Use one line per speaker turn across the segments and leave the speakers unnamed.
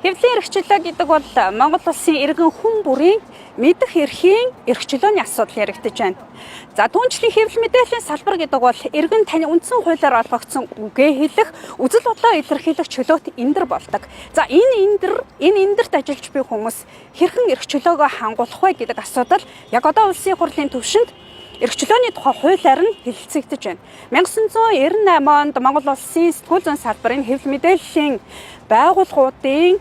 Хэвлэлийн эрхчлөө гэдэг бол Монгол улсын иргэн хүн бүрийн мэдэх эрхийн эрхчлөөний асуудал яригдж байна. За түүнчлэн хэвлэл мэдээллийн салбар гэдэг бол иргэн таны үндсэн хуулиар олгогдсон үгээ хэлэх, үзэл бодлоо илэрхийлэх чөлөөт эндэр болдог. За энэ эндэрт ажиллаж буй хүмүүс хэрхэн эрхчлөөгөө хангуулах вэ гэдэг асуудал яг одоо улсын хурлын түвшинд эрхчлөөний тухай хуулиар нь хэлэлцэгдэж байна. 1998 онд Монгол улсын сэтгүүл зүйн салбарын хэвлэл мэдээллийн байгууллагуудын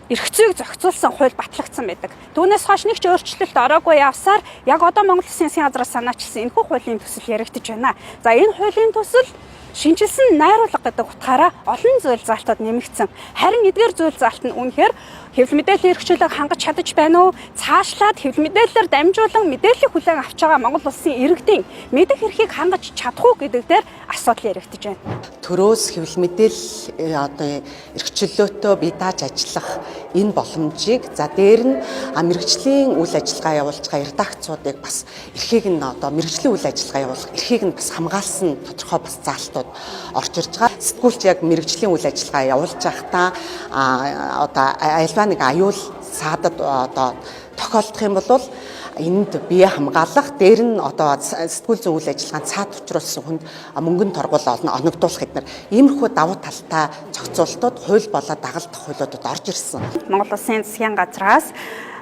эрх зүйг зохицуулсан хууль батлагдсан байдаг. Түүнээс хойш нэг ч өөрчлөлт ороогүй явсаар яг одоо Монгол Улсын засгийн газраас санаачилсан энэхүү хуулийн төсөл яригдж байна. За энэ хуулийн төсөл шинжилсэн найруулга гэдэг утгаараа олон зүйл заалтууд нэмэгдсэн. Харин эдгээр зүйл заалт нь үнэхээр хэвлэл мэдээллийн эрхчлөөг хангаж чадаж байна уу? Цаашлаад хэвлэл мэдээллээр дамжуулан мэдээллийн хүлээн авч байгаа Монгол улсын иргэдийн мэдэх эрхийг хангаж чадах уу гэдэг дээр асуудал яригдж байна.
Төрөөс хэвлэл мэдээлэл одоо эрхчлөөтөө бие дааж ажиллах энэ боломжийг за дээр нь мэргэжлийн үйл ажиллагаа явуулж байгаа редакцуудыг бас эрхийг нь одоо мэргэжлийн үйл ажиллагаа явуулах эрхийг нь бас хамгаалсан тодорхой бас заалтууд орж ирж байгаа. Сэтгүүлч яг мэргэжлийн үйл ажиллагаа явуулж байхдаа одоо альва нэг аюул саадад одоо тохиолдох юм бол энд бие хамгаалах дээр нь одоо сэтгүүл зүйн үйл ажиллагаанд цаад учруулсан хүнд мөнгөнд торгуул оногдуулах эдгээр иймэрхүү давуу талтай зохицуултууд хууль болоод дагалдах хуулиудад орж ирсэн.
Монгол Улсын засгийн газраас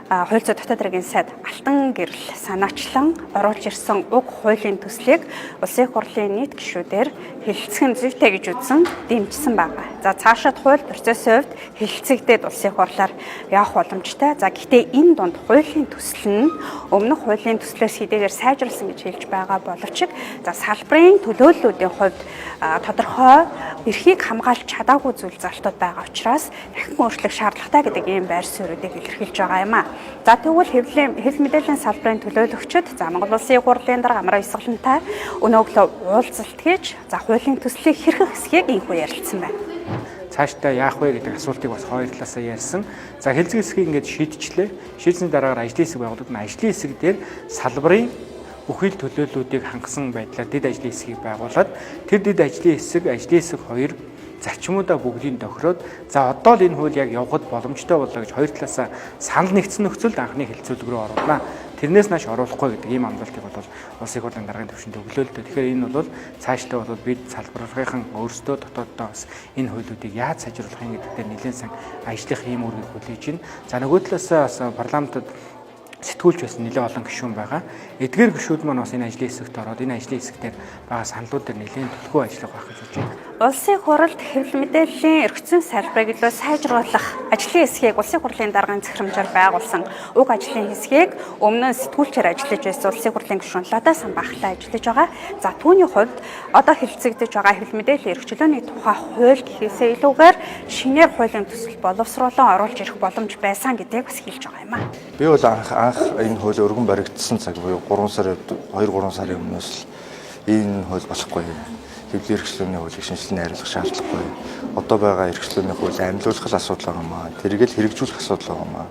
хууль зүйн дотоод хэргийн сайд Алтан гэрэл санаачлан оруулж ирсэн уг хуулийн төслийг улсын хурлын нийт гишүүдээр хэлэлцэх нь зүйтэй гэж үзсэн дэмжсэн байгаа. За цаашаад хууль процессын хувьд хэлэлцэгдээд улсын хурлаар явах боломжтой. За гэхдээ энэ дунд хуулийн төсөл нь өмнөх хуулийн төслөөс хэдийгээр сайжруулсан гэж хэлж байгаа боловч за салбарын төлөөллүүдийн хувьд тодорхой эрхийг хамгаалж чадаагүй зүйл залтууд байгаа учраас дахин өөрчлөх шаардлагатай гэдэг ийм байр суурьуудыг илэрхийлж байгаа юм а. За тэгвэл хэвлэл мэдээллийн салбарын төлөөлөгчид за Монгол Улсын хурлын дарга амраа ёсголонтой өнөө өглөө уулзалт хийж за хуулийн төслийг хэрхэх хэсгийг инхүү ярилцсан байна.
Цаашдаа яах вэ гэдэг асуултыг бас хоёр талаасаа ярьсан. За хэлцэг хэсгийг ингээд шийдчихлээ. Шийдсэний дараагаар ажлын хэсэг байгуулагдана. Ажлын хэсэг дээр салбарын бүхэл төлөөллүүдийг хангасан байдлаар дэд ажлын хэсгийг байгуулад тэр дэд ажлын хэсэг хоёр зарчмуудаа бүгдийг тохироод за одоо л энэ хууль яг явахд боломжтой боллоо гэж хоёр талаасаа санал нэгдсэн нөхцөлд анхны хэлэлцүүлэг рүү оруулнаа. Тэрнээс нааш оруулахгүй гэдэг ийм амлалтыг бол улсын хурлын даргын түвшинд өглөөлтөө. Тэгэхээр энэ бол цаашдаа бол бид салбарынхан өөрсдөө дотооддоо бас энэ хуулиудыг яаж сайжруулах юм гэдэг дээр нэлээд сан ажиллах ийм үүргийг хүлээж байна. За нөгөө талаасаа бас парламентод сэтгүүлч байсан нэлээд олон гишүүн байгаа. Эдгээр гишүүд маань бас энэ ажлын хэсэгт ороод энэ ажлын хэсгээр байгаа саналууд дээр нэлээд төлхөө ажиллах байх гэж үзэж байна.
Улсын хурлд хэвлэл мэдээллийн эрх зүйн салбарыг илүү сайжруулах ажлын хэсгийг улсын хурлын даргын захирамжаар байгуулсан уг ажлын хэсгийг өмнө нь сэтгүүлчээр ажиллаж байсан улсын хурлын гишүүн Лада Самбахтай ажиллаж байгаа. За түүний хувьд одоо хэлэлцэгдэж байгаа хэвлэл мэдээллийн эрхчлөөний тухай хууль гэхээсээ илүүгээр шинээр хуулийн төсөл боловсруулан оруулж ирэх боломж байсан гэдгийг бас хэлж байгаа юм а.
Би бол анх энэ хууль өргөн баригдсан цаг буюу 2-3 сарын өмнөөс энэ хууль болохгүй юм. Хэвлэлийн эрхчлөөний хуулийг шинжилэн найруулах шаардлагагүй. Одоо байгаа эрхчлөөний хууль амьлуулах асуудал байгаа маа. Тэргээл хэрэгжүүлэх асуудал байгаа маа.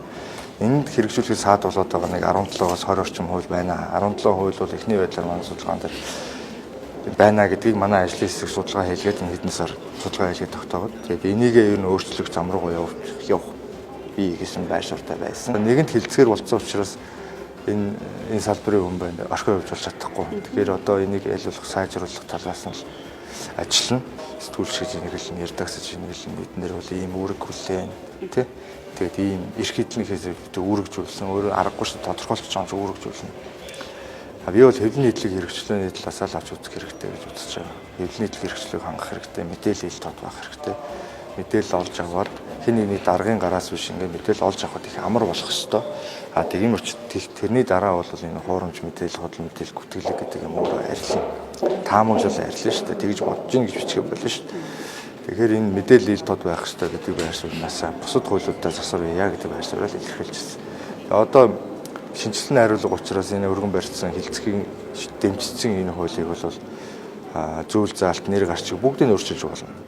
Энд хэрэгжүүлэхэд саад болоод байгаа нэг 17-оос 20 орчим хууль байна. 17 хууль бол эхний байдлаар манай судалгаан дээр байна гэдгийг манай ажлын хэсэг судалгаа хийгээд хэдэн сар судалгаа хийгээд тогтоогод. Тэгээд энийг ер нь өөрчлөх зам руу явах бий гэсэн байр суурьтай байсан. Нэгэнт хилцгээр болцсон учраас энэ салбарын хүн байна. Орхио явуулж чадахгүй. Тэгэхээр одоо энийг ялуулах, сайжруулах талаас нь ажиллана. Сэтгүүлч гэж нэрлэн, редакц гэж нэрлэн эднэр бол ийм үүрэг хүлээн тий. Тэгээд ийм эрх хэднийхээс үүрэгжүүлсэн, өөрөө аргагүй ш тодорхойлох гэж үүрэгжүүлнэ. Би бол хэвлэлийн нийтлэг хэрэгчлөөний талаас л авч үзэх хэрэгтэй гэж үзэж байгаа. Хэвлэлийн нийтлэг хэрэгчлөөг хангах хэрэгтэй, мэдээлэл ил тод байх хэрэгтэй. Мэдээлэл олж аваад хэн нэгний даргын гараас биш ингээд мэдээлэл олж авахд их амар болох ёстой. Тийм учраас тэрний дараа бол энэ хуурамч мэдээлэл, худал мэдээлэл гүтгэлэг гэдэг юм уу арилсан. Таамаглал арилсан шүү дээ. Тэгж бодож гин гэж бичгээ болно шүү дээ. Тэгэхээр энэ мэдээлэл ил тод байх ёстой гэдэг байр сууриас бусад хуулиудаа засвар яа гэдэг байр сууриал илэрхийлжсэн. Одоо шинжилсэн найруулга учраас энэ өргөн барьсан хэлцгийг дэмжсэн энэ хуулийг бол зүйл заалт нэр гарчиг бүгдийг өөрчилж болно.